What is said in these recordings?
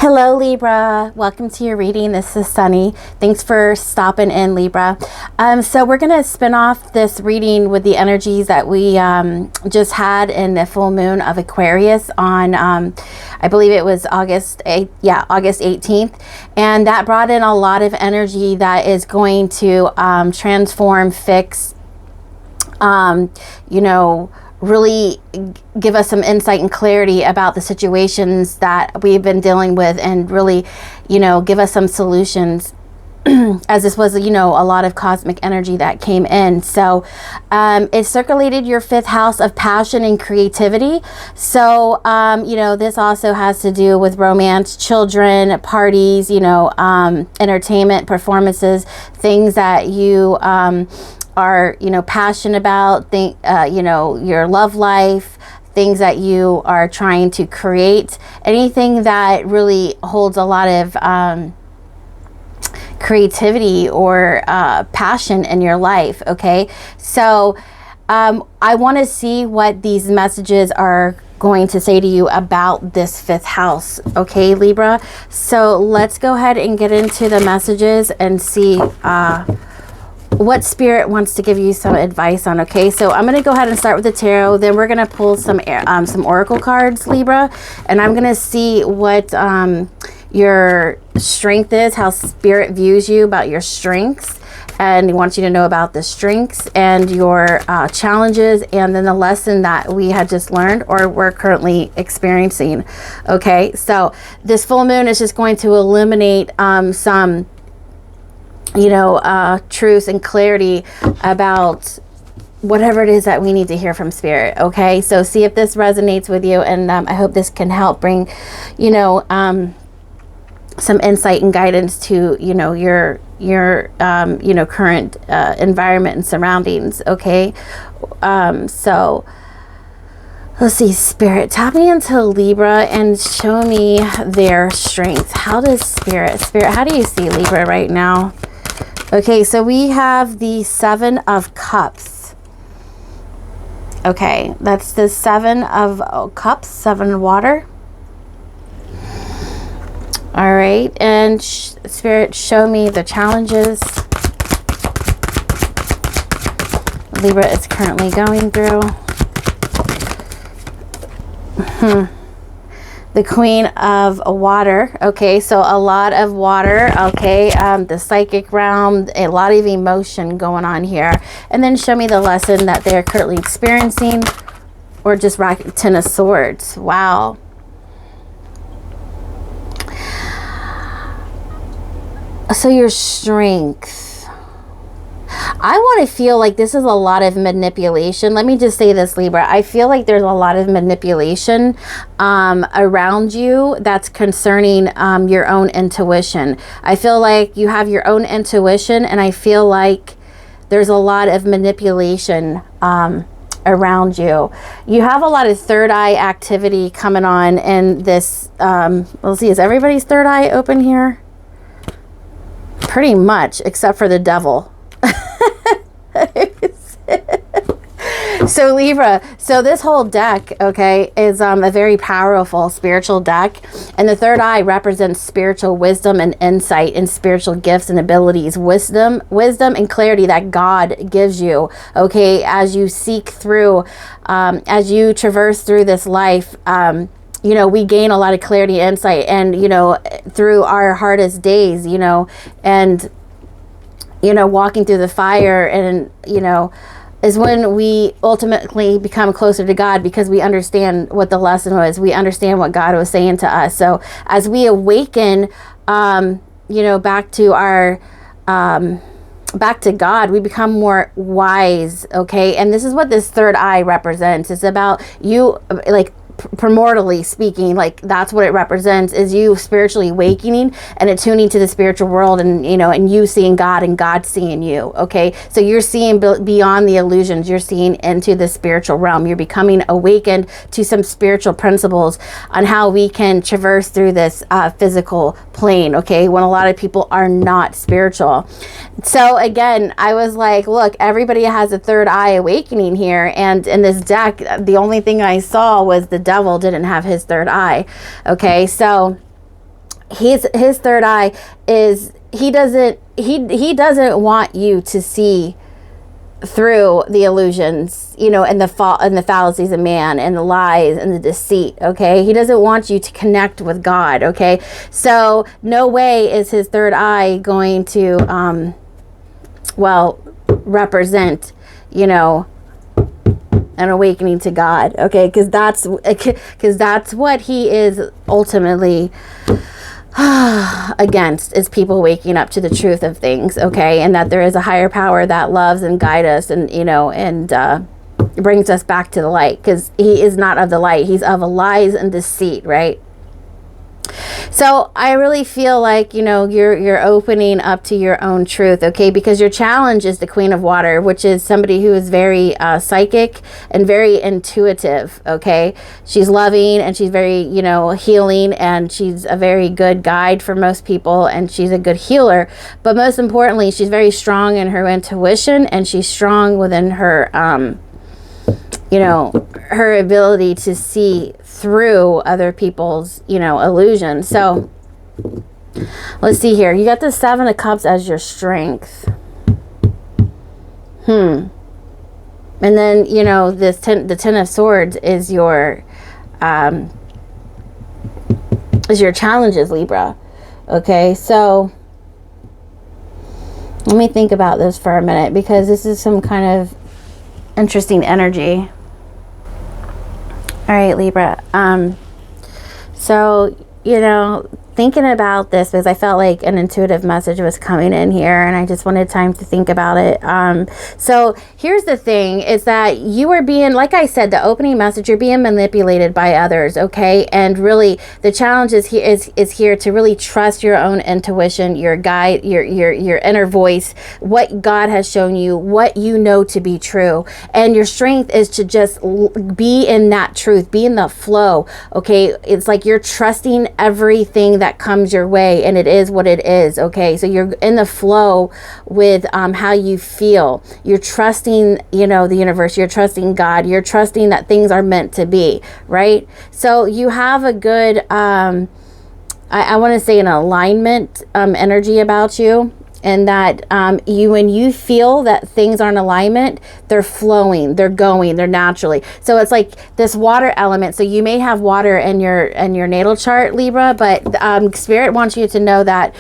Hello Libra, welcome to your reading. This is Sunny. Thanks for stopping in, Libra. So we're going to spin off this reading with the energies that we just had in the full moon of Aquarius on I believe it was August 18th, and that brought in a lot of energy that is going to transform, fix, really give us some insight and clarity about the situations that we've been dealing with, and really, give us some solutions as this was, a lot of cosmic energy that came in. So it circulated your fifth house of passion and creativity. So, this also has to do with romance, children, parties, entertainment, performances, things that you are passionate about, your love life, things that you are trying to create, anything that really holds a lot of creativity or passion in your life. Okay, so I want to see what these messages are going to say to you about this fifth house. Okay, Libra, so let's go ahead and get into the messages and see what Spirit wants to give you some advice on. Okay, so I'm going to go ahead and start with the tarot. Then we're going to pull some oracle cards, Libra, and I'm going to see what your strength is, how Spirit views you, about your strengths, and he wants you to know about the strengths and your challenges, and then the lesson that we had just learned or we're currently experiencing. Okay, so this full moon is just going to illuminate some truth and clarity about whatever it is that we need to hear from Spirit. Okay, so see if this resonates with you, and I hope this can help bring some insight and guidance to your current environment and surroundings. Okay, so let's see, Spirit, tap me into Libra and show me their strength. How does Spirit, how do you see Libra right now? Okay, so we have the Seven of Cups. Okay, that's the Seven of Cups, seven water. All right, and Spirit, show me the challenges Libra is currently going through. The Queen of Water. Okay, so a lot of water. Okay, the psychic realm, a lot of emotion going on here. And then show me the lesson that they're currently experiencing, or just Ten of Swords. Wow. So your strength. I want to feel like this is a lot of manipulation. Let me just say this, Libra. I feel like there's a lot of manipulation around you that's concerning your own intuition. I feel like you have your own intuition, and I feel like there's a lot of manipulation around you. You have a lot of third eye activity coming on in this. Let's see, is everybody's third eye open here? Pretty much, except for the devil. So Libra, so this whole deck, okay, is a very powerful spiritual deck, and the third eye represents spiritual wisdom and insight and spiritual gifts and abilities, wisdom and clarity that God gives you. Okay, as you seek through, as you traverse through this life, we gain a lot of clarity and insight, and through our hardest days, and walking through the fire, and is when we ultimately become closer to God, because we understand what the lesson was. We understand what God was saying to us. So as we awaken, back to our, back to God, we become more wise. Okay. And this is what this third eye represents. It's about you, like, primordially speaking, like that's what it represents, is you spiritually awakening and attuning to the spiritual world, and and you seeing God and God seeing you. Okay, so you're seeing beyond the illusions, you're seeing into the spiritual realm, you're becoming awakened to some spiritual principles on how we can traverse through this physical plane. Okay, when a lot of people are not spiritual. So again, I was like, look, everybody has a third eye awakening here, and in this deck, the only thing I saw was the devil didn't have his third eye. Okay, so his third eye is, he doesn't want you to see through the illusions, you know, and the fallacies of man, and the lies and the deceit. Okay, he doesn't want you to connect with God. Okay, so no way is his third eye going to represent, you know, an awakening to God. Okay, because that's what he is ultimately against, is people waking up to the truth of things. Okay, and that there is a higher power that loves and guides us, and, you know, and brings us back to the light, because he is not of the light, he's of lies and deceit, right? So I really feel like, you know, you're opening up to your own truth, okay? Because your challenge is the Queen of Water, which is somebody who is very psychic and very intuitive, okay? She's loving, and she's very, you know, healing, and she's a very good guide for most people, and she's a good healer. But most importantly, she's very strong in her intuition, and she's strong within her, you know, her ability to see through other people's, you know, illusions. So let's see here. You got the Seven of Cups as your strength. And then, you know, the Ten of Swords is your challenges, Libra. Okay, so let me think about this for a minute, because this is some kind of interesting energy. All right, Libra. So, you know, thinking about this, because I felt like an intuitive message was coming in here, and I just wanted time to think about it. So here's the thing, is that you are being, like I said, the opening message, you're being manipulated by others, okay? And really, the challenge is here to really trust your own intuition, your guide, your inner voice, what God has shown you, what you know to be true. And your strength is to just be in that truth, be in the flow, okay? It's like you're trusting everything that comes your way, and it is what it is, okay? So you're in the flow with how you feel. You're trusting, you know, the universe. You're trusting God. You're trusting that things are meant to be, right? So you have a good, I want to say, an alignment energy about you. And that when you feel that things are in alignment, they're flowing, they're going, they're naturally. So it's like this water element. So you may have water in your natal chart, Libra, but Spirit wants you to know that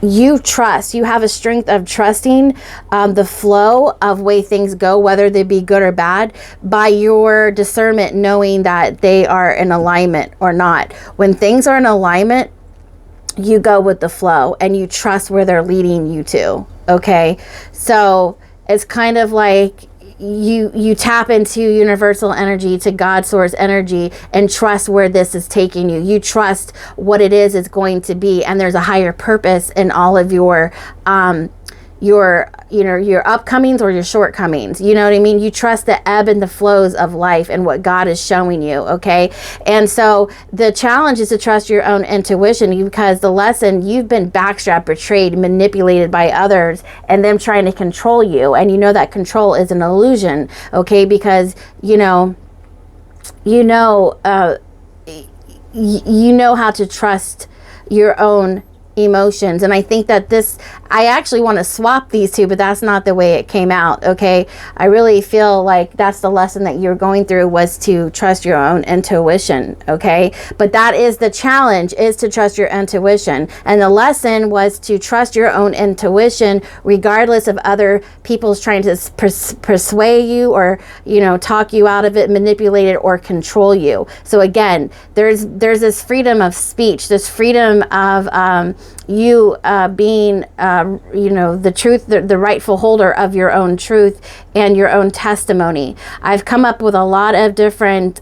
you trust. You have a strength of trusting the flow of way things go, whether they be good or bad, by your discernment, knowing that they are in alignment or not. When things are in alignment, you go with the flow, and you trust where they're leading you to, okay? So it's kind of like you tap into universal energy, to God source energy, and trust where this is taking you. You trust what it is going to be, and there's a higher purpose in all of your upcomings or your shortcomings. You know what I mean? You trust the ebb and the flows of life and what God is showing you, okay? And so the challenge is to trust your own intuition, because the lesson, you've been backstrapped, betrayed, manipulated by others, and them trying to control you. And you know that control is an illusion, okay? Because you know how to trust your own emotions. And I think that I actually want to swap these two, but that's not the way it came out, okay? I really feel like that's the lesson that you're going through, was to trust your own intuition, okay? But that is the challenge, is to trust your intuition. And the lesson was to trust your own intuition, regardless of other people's trying to persuade you, or, you know, talk you out of it, manipulate it, or control you. So again, there's this freedom of speech, this freedom of you being the truth, the rightful holder of your own truth and your own testimony. I've come up with a lot of different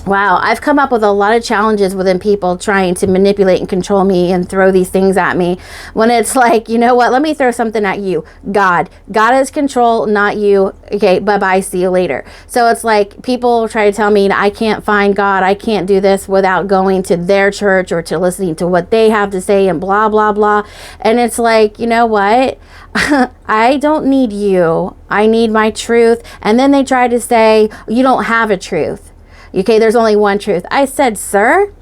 I've come up with a lot of challenges within people trying to manipulate and control me and throw these things at me, when it's like, you know what, let me throw something at you. God is control, not you. Okay, bye-bye, see you later. So it's like people try to tell me I can't find God, I can't do this without going to their church or to listening to what they have to say and blah, blah, blah. And it's like, you know what? I don't need you. I need my truth. And then they try to say, you don't have a truth. Okay, there's only one truth. I said, sir,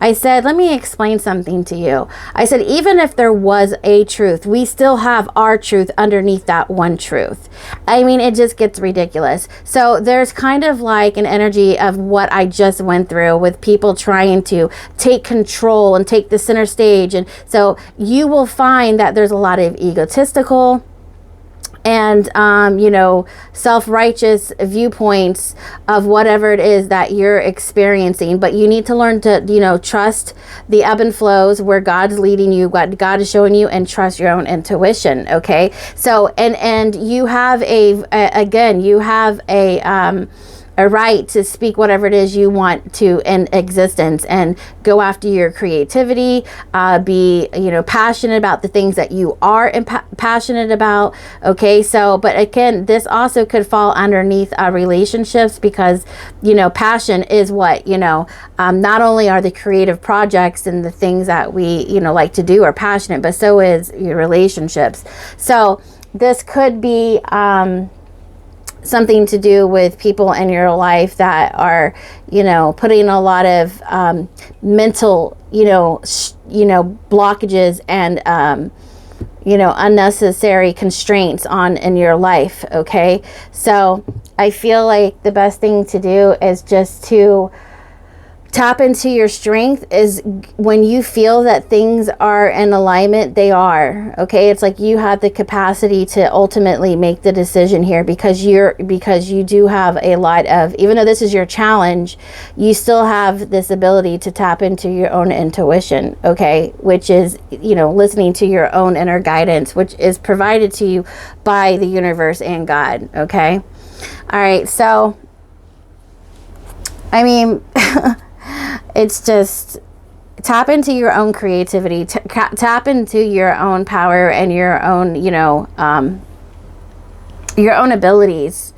I said, let me explain something to you. I said, even if there was a truth, we still have our truth underneath that one truth. I mean, it just gets ridiculous. So there's kind of like an energy of what I just went through with people trying to take control and take the center stage. And so you will find that there's a lot of egotistical and, self-righteous viewpoints of whatever it is that you're experiencing. But you need to learn to, trust the ebb and flows where God's leading you, what God is showing you, and trust your own intuition. Okay. So, and you have a right to speak whatever it is you want to in existence, and go after your creativity, be passionate about the things that you are passionate about. Okay, so but again, this also could fall underneath relationships, because passion is what not only are the creative projects and the things that we like to do are passionate, but so is your relationships. So this could be something to do with people in your life that are, putting a lot of mental, blockages and, unnecessary constraints in your life. Okay. So I feel like the best thing to do is just to tap into your strength. Is when you feel that things are in alignment, they are. Okay, it's like you have the capacity to ultimately make the decision here, because you do have a lot of, even though this is your challenge, you still have this ability to tap into your own intuition. Okay, which is listening to your own inner guidance, which is provided to you by the universe and God. Okay, all right. So I mean. It's just tap into your own creativity, tap into your own power and your own, your own abilities,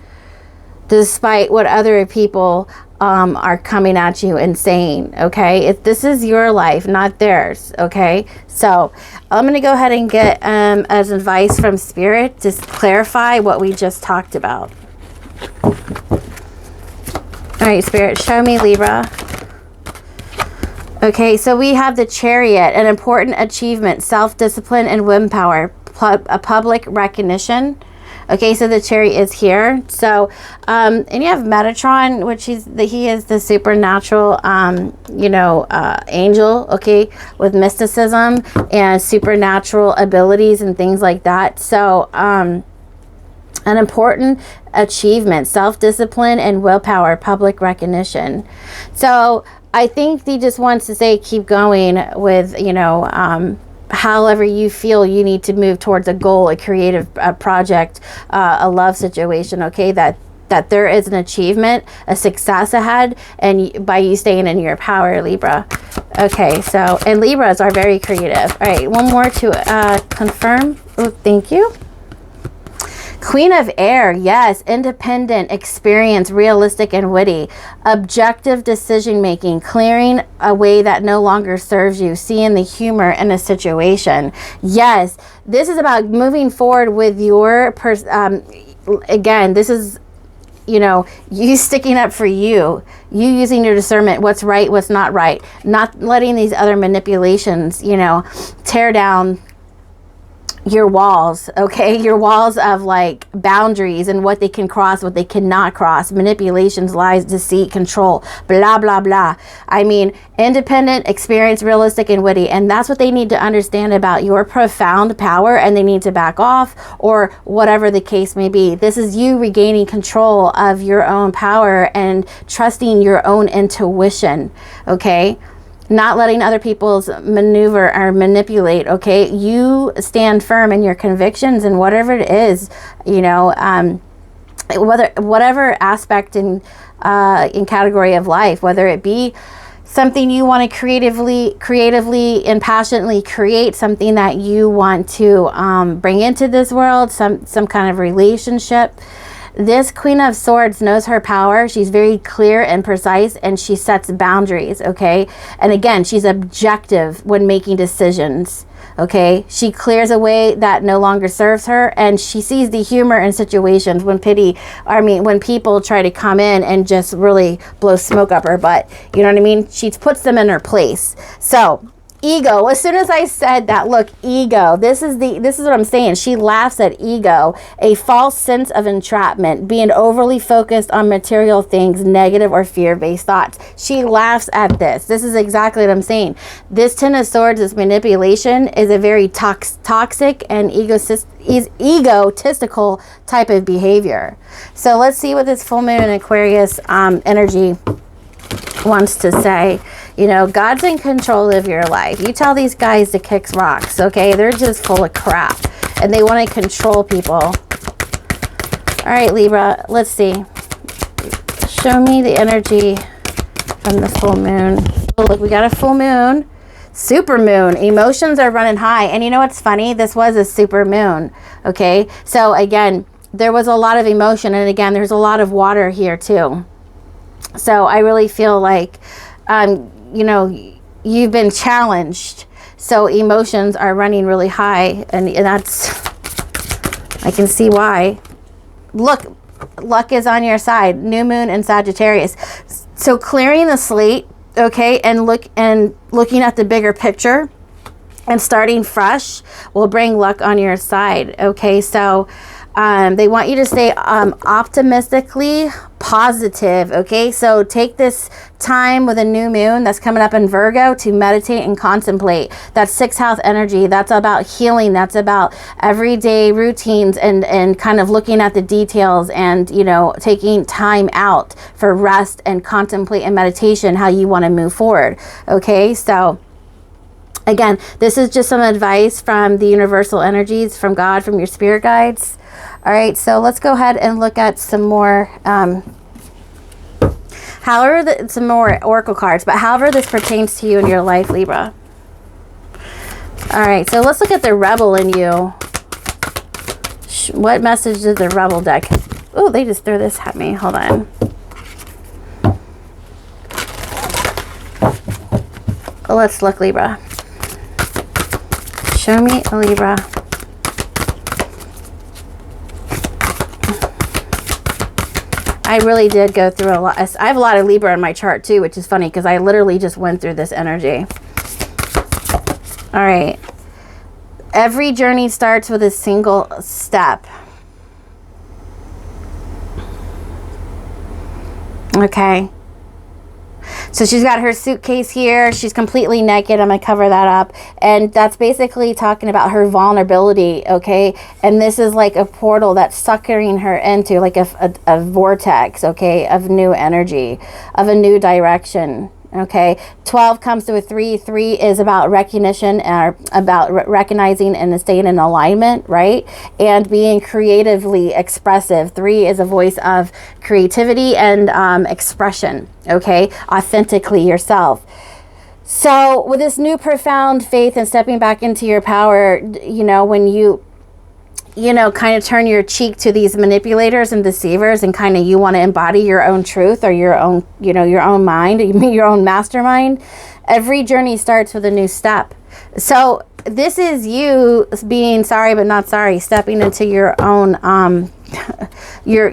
despite what other people are coming at you and saying. Okay, this is your life, not theirs. Okay, so I'm going to go ahead and get as advice from Spirit, just clarify what we just talked about. All right, Spirit, show me Libra. Okay, so we have the Chariot, an important achievement, self-discipline and willpower, a public recognition. Okay, so the Chariot is here. So, and you have Metatron, which he is the supernatural, angel. Okay, with mysticism and supernatural abilities and things like that. So, an important achievement, self-discipline and willpower, public recognition. So I think he just wants to say, keep going with, however you feel you need to move towards a goal, a creative project, a love situation. Okay, that there is an achievement, a success ahead, and by you staying in your power, Libra. Okay, so, and Libras are very creative. All right, one more to confirm. Oh, thank you. Queen of Air, yes, independent, experienced, realistic, and witty. Objective decision-making, clearing a way that no longer serves you, seeing the humor in a situation. Yes, this is about moving forward with your, again, this is, you sticking up for you using your discernment, what's right, what's not right, not letting these other manipulations, tear down your walls. Okay, your walls of like boundaries and what they can cross, what they cannot cross, manipulations, lies, deceit, control, blah blah blah. I mean, independent, experienced, realistic, and witty. And that's what they need to understand about your profound power, and they need to back off, or whatever the case may be. This is you regaining control of your own power and trusting your own intuition. Okay, not letting other people's maneuver or manipulate. Okay, you stand firm in your convictions and whatever it is, whatever aspect in category of life, whether it be something you want to creatively and passionately create, something that you want to bring into this world, some kind of relationship. This Queen of Swords knows her power. She's very clear and precise, and she sets boundaries, okay? And again, she's objective when making decisions, okay? She clears a way that no longer serves her, and she sees the humor in situations when when people try to come in and just really blow smoke up her butt. You know what I mean? She puts them in her place. So, ego. As soon as I said that, look, ego. This is what I'm saying. She laughs at ego, a false sense of entrapment, being overly focused on material things, negative or fear-based thoughts. She laughs at this. This is exactly what I'm saying. This Ten of Swords, this manipulation, is a very toxic and egotistical type of behavior. So let's see what this full moon in Aquarius energy wants to say. You know, God's in control of your life. You tell these guys to kick rocks, okay? They're just full of crap, and they want to control people. All right, Libra, let's see. Show me the energy from the full moon. Oh, look, we got a full moon. Super moon. Emotions are running high. And you know what's funny? This was a super moon, okay? So, again, there was a lot of emotion, and again, there's a lot of water here, too. So, I really feel like you know, you've been challenged, so emotions are running really high, and that's, I can see why. Look, luck is on your side. New moon in Sagittarius. So clearing the slate, okay, and looking at the bigger picture and starting fresh will bring luck on your side, okay? So they want you to stay optimistically positive, okay? So take this time with a new moon that's coming up in Virgo to meditate and contemplate. That's sixth house energy. That's about healing. That's about everyday routines and kind of looking at the details and, you know, taking time out for rest and contemplate and meditation, how you want to move forward, okay? So again, this is just some advice from the universal energies, from God, from your spirit guides. All right, so let's go ahead and look at some more, some more oracle cards, but however this pertains to you in your life, Libra. All right, so let's look at the rebel in you. What message did the rebel deck? Oh, they just threw this at me. Hold on. Let's look, Libra. Show me a Libra. I really did go through a lot. I have a lot of Libra in my chart too, which is funny because I literally just went through this energy. All right. Every journey starts with a single step. Okay. So she's got her suitcase here. She's completely naked. I'm going to cover that up. And that's basically talking about her vulnerability, okay? And this is like a portal that's suckering her into like a vortex, okay, of new energy, of a new direction, okay? 12 comes to a 3. 3 is about recognition, or about recognizing and staying in alignment, right? And being creatively expressive. 3 is a voice of creativity and expression, okay? Authentically yourself. So with this new profound faith and stepping back into your power, you know, when you kind of turn your cheek to these manipulators and deceivers, and kind of you want to embody your own truth or your own, your own mind, your own mastermind. Every journey starts with a new step. So this is you being sorry but not sorry, stepping into your own, your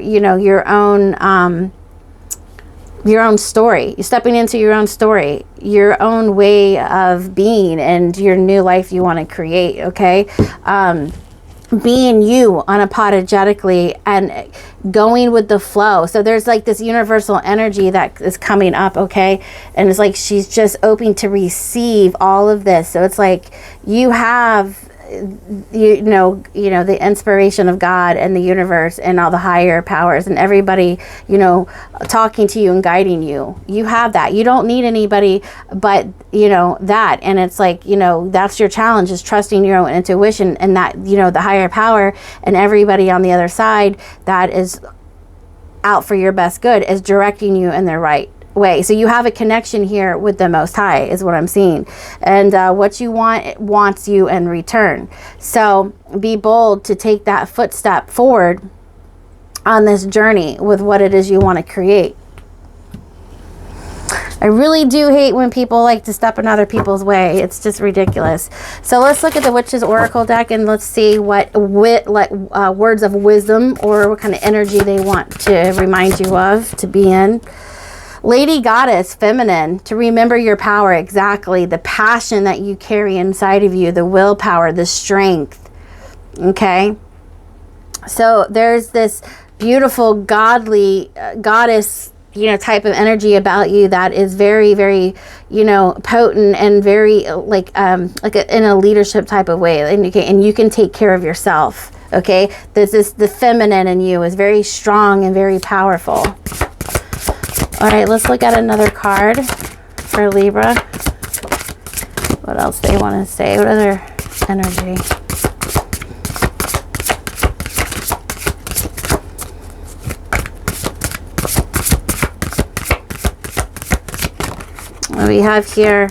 own story. You're stepping into your own story, your own way of being, and your new life you want to create, okay? Being you unapologetically and going with the flow. So there's like this universal energy that is coming up, okay? And it's like she's just open to receive all of this. So it's like you have the inspiration of God and the universe and all the higher powers and everybody, talking to you and guiding you. You have that. You don't need anybody but, that. And it's like, that's your challenge, is trusting your own intuition, and that, the higher power and everybody on the other side that is out for your best good is directing you in the right way. So you have a connection here with the Most High, is what I'm seeing, and what you want wants you in return. So be bold to take that footstep forward on this journey with what it is you want to create. I really do hate when people like to step in other people's way. It's just ridiculous. So let's look at the Witch's Oracle deck and let's see what words of wisdom or what kind of energy they want to remind you of, to be in. Lady Goddess, feminine, to remember your power, exactly. The passion that you carry inside of you, the willpower, the strength. Okay? So there's this beautiful, godly, goddess, type of energy about you that is very, very, potent and very in a leadership type of way. And you can take care of yourself. Okay. The feminine in you is very strong and very powerful. All right. Let's look at another card for Libra. What else they want to say? What other energy? We have here,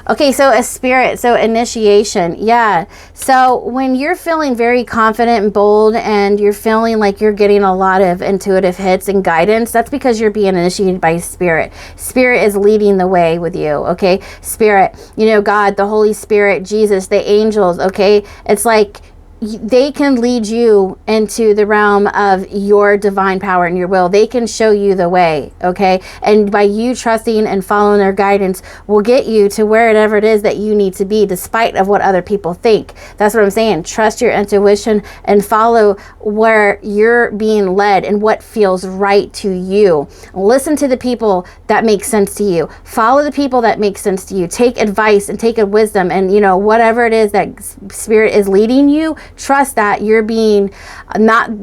okay, so a spirit, so initiation, yeah. So when you're feeling very confident and bold and you're feeling like you're getting a lot of intuitive hits and guidance, that's because you're being initiated by spirit. Spirit is leading the way with you, okay? Spirit, God, the Holy Spirit, Jesus, the angels, okay? It's like they can lead you into the realm of your divine power and your will. They can show you the way, okay? And by you trusting and following their guidance will get you to wherever it is that you need to be, despite of what other people think. That's what I'm saying. Trust your intuition and follow where you're being led and what feels right to you. Listen to the people that make sense to you. Follow the people that make sense to you. Take advice and take a wisdom, and whatever it is that spirit is leading you, trust that you're being not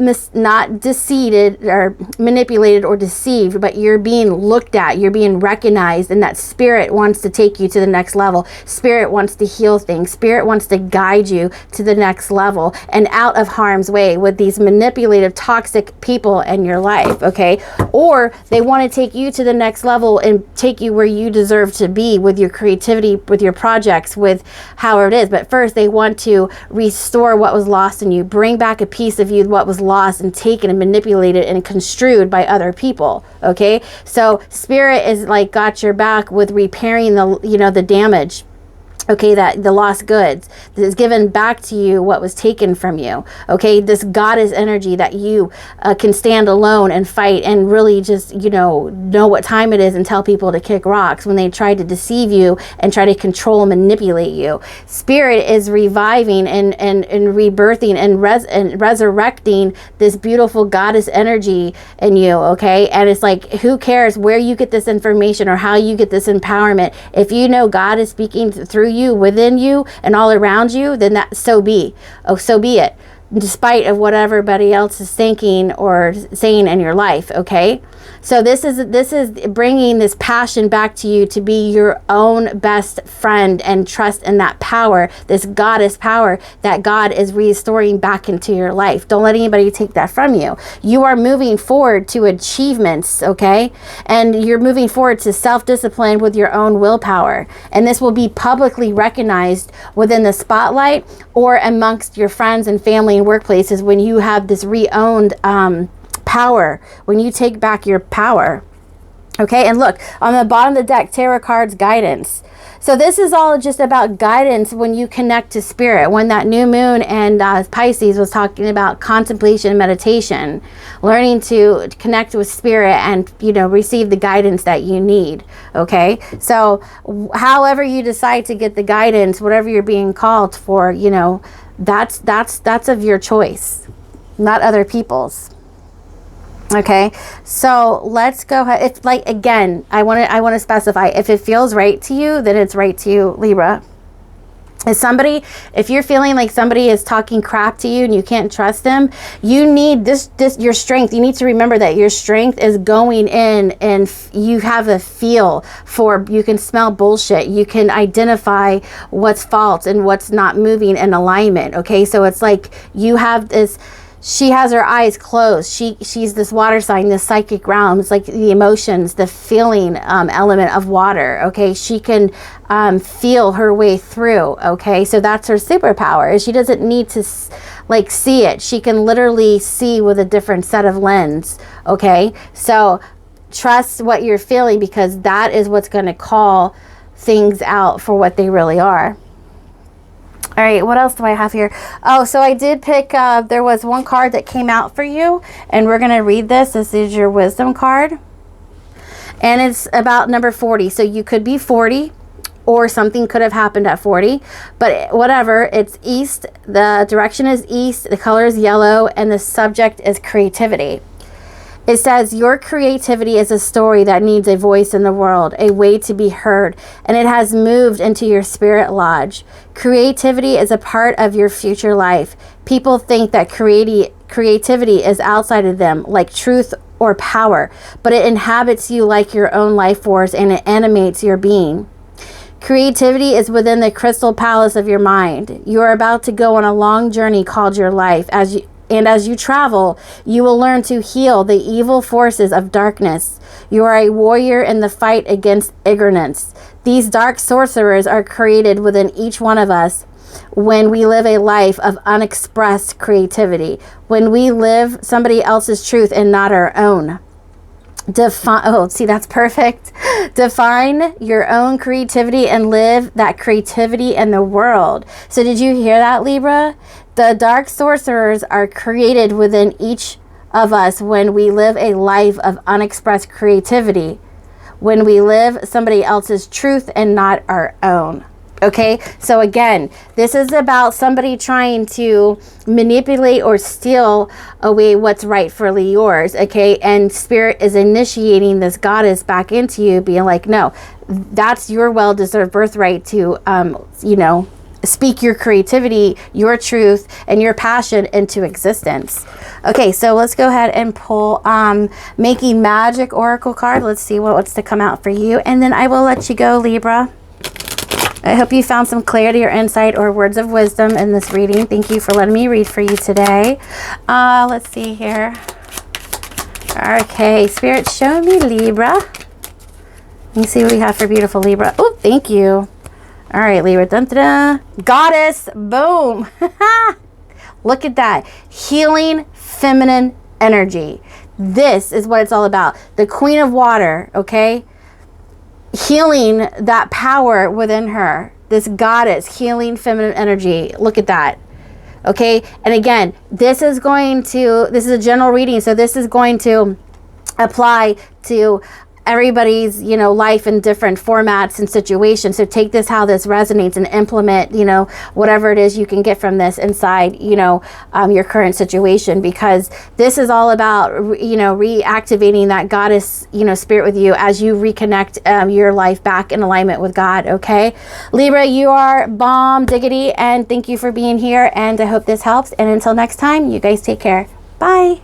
deceived or manipulated or deceived, but you're being looked at, you're being recognized, and that spirit wants to take you to the next level. Spirit wants to heal things. Spirit wants to guide you to the next level and out of harm's way with these manipulative, toxic people in your life, okay? Or they want to take you to the next level and take you where you deserve to be with your creativity, with your projects, with how it is. But first, they want to restore what was lost in you, bring back a piece of you what was lost and taken and manipulated and construed by other people, okay? So spirit is like got your back with repairing the damage, okay, that the lost goods that is given back to you what was taken from you, okay? This goddess energy that you can stand alone and fight and really just, know what time it is and tell people to kick rocks when they try to deceive you and try to control and manipulate you. Spirit is reviving and rebirthing and resurrecting this beautiful goddess energy in you, okay? And it's like, who cares where you get this information or how you get this empowerment? If you know God is speaking through you, within you, and all around you, then that so be it, despite of what everybody else is thinking or saying in your life, okay? So this is bringing this passion back to you to be your own best friend and trust in that power, this goddess power that God is restoring back into your life. Don't let anybody take that from you. You are moving forward to achievements, okay? And you're moving forward to self-discipline with your own willpower. And this will be publicly recognized within the spotlight or amongst your friends and family and workplaces when you have this re-owned power, when you take back your power, okay? And look, on the bottom of the deck, tarot cards, guidance. So this is all just about guidance when you connect to spirit. When that new moon and Pisces was talking about contemplation, meditation, learning to connect with spirit and, receive the guidance that you need, okay? So however you decide to get the guidance, whatever you're being called for, that's of your choice, not other people's. Okay, so let's go ahead. If again, I want to specify, if it feels right to you, then it's right to you, Libra. If you're feeling like somebody is talking crap to you and you can't trust them, you need your strength. You need to remember that your strength is going in, and you have a feel for, you can smell bullshit. You can identify what's false and what's not moving in alignment. Okay, so it's like you have this she has her eyes closed. She's this water sign, this psychic realm. It's like the emotions, the feeling element of water. Okay, she can feel her way through. Okay, so that's her superpower. She doesn't need to like see it. She can literally see with a different set of lens. Okay, so trust what you're feeling, because that is what's going to call things out for what they really are. All right, what else do I have here? Oh, so I did pick, there was one card that came out for you, and we're going to read this. This is your wisdom card, and it's about number 40. So you could be 40, or something could have happened at 40, but whatever, it's east. The direction is east, the color is yellow, and the subject is creativity. It says, your creativity is a story that needs a voice in the world, a way to be heard, and it has moved into your spirit lodge. Creativity is a part of your future life. People think that creativity is outside of them, like truth or power, but it inhabits you like your own life force, and it animates your being. Creativity is within the crystal palace of your mind. You are about to go on a long journey called your life. As you travel, you will learn to heal the evil forces of darkness. You are a warrior in the fight against ignorance. These dark sorcerers are created within each one of us when we live a life of unexpressed creativity, when we live somebody else's truth and not our own. That's perfect. Define your own creativity and live that creativity in the world. So did you hear that, Libra? The dark sorcerers are created within each of us when we live a life of unexpressed creativity, when we live somebody else's truth and not our own. Okay, so again, this is about somebody trying to manipulate or steal away what's rightfully yours. Okay, and Spirit is initiating this goddess back into you, being like, no, that's your well-deserved birthright to, speak your creativity, your truth, and your passion into existence. Okay, so let's go ahead and pull Making Magic Oracle card. Let's see what's to come out for you, and then I will let you go, Libra. I hope you found some clarity or insight or words of wisdom in this reading. Thank you for letting me read for you today. Let's see here. Okay, Spirit, show me Libra. Let me see what we have for beautiful Libra. Oh, thank you. All right, Libra. Dun, dun, dun. Goddess. Boom. Look at that. Healing feminine energy. This is what it's all about. The Queen of Water, okay? Healing that power within her. This goddess, healing feminine energy. Look at that. Okay? And again, this is a general reading, so this is going to apply to everybody's, life in different formats and situations. So take this how this resonates and implement, whatever it is you can get from this inside, your current situation, because this is all about, reactivating that goddess, spirit with you as you reconnect your life back in alignment with God. Okay, Libra, you are bomb diggity, and thank you for being here, and I hope this helps. And until next time, you guys take care. Bye.